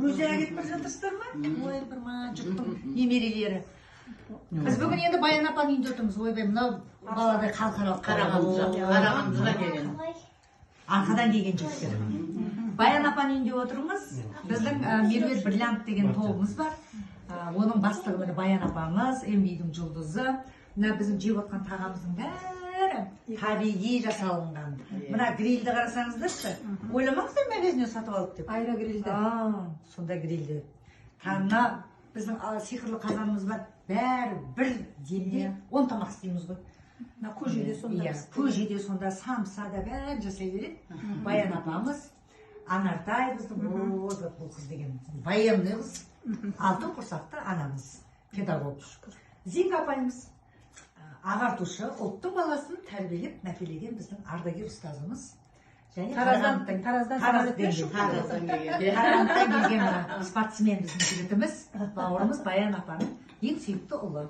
Өздері кетіп бара жатырсыздар ма? Ой, бір ма жұттың немерелері. Біз бүгін енді Баян апаның үйінде отырмыз. Ойбай, мынау баладай халықаралық Қарағандыдан келген. Арқадан келген жігіттер. Баян апаның үйінде отырмыз. Біздің Меруерт Бриллиант деген тобымыз бар. Оның бастығы міне Баян апамыз, MV-дің жұлдызы. Мына біздің жеп отқан тағамыздың бәрі табиғи жасалынған. Мына грильді қарасаңыздаршы. Ойламаңыздар магазиннен сатып алып деп. Айра грильді. Сонда грильді. Мына біздің сиқырлы қазанымыз бар. Бәрі бір демде 10 тамақ істейміз ғой. Көжеде сонда. Көжеде сонда самса да бәрін жасай береді. Баян апамыз, Анартай біздің бұл қыз деген военный қыз. Алтын құрсақты анамыз, педагог. Зинга апайымыз, ағартушы, ұлттың баласын тәрбиелеп мәпелеген біздің ардагер ұстазымыз. Тараздан келген спортсмен біздің жігітіміз, бауырымыз Баян апаның ең сүйікті ұлы.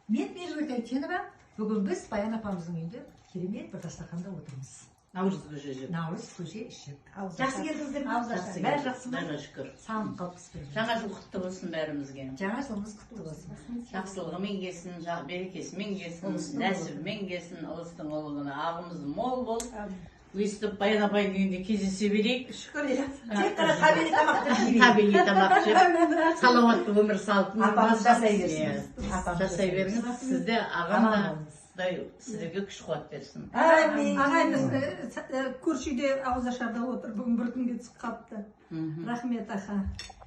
Мен Меруерт Әйтенова, бүгін біз Баян апамыздың үйінде керемет бір дастарханда отырмыз. Наурыз көже жеп. Наурыз көже ішіп. Жақсы келдіңіздер ме? Бәрі жақсы ма? Шүкір. Сағынып қалыппыз. Жаңа жыл құтты болсын бәрімізге. Жаңа жылымыз құтты болсын. Жақсылығымен келсін, берекесімен келсін, нәсібімен келсін, ұлыстың ұлығына ағымыз мол бол. Өйстіп Баян апайдың үйінде кездесе берейік. Шүкір, Тек қана табиғи тамақты жейік. Табиғи тамақ жеп, салауатты өмір салтын Апамыз жасай берсін. Жасай беріңіз. Сізде ағам да сіздерге күш қуат берсін. Ағайымыз көрші үйде ауызашарда отыр, бүгін бір күнге түсіп қалыпты. Рахмет, аха.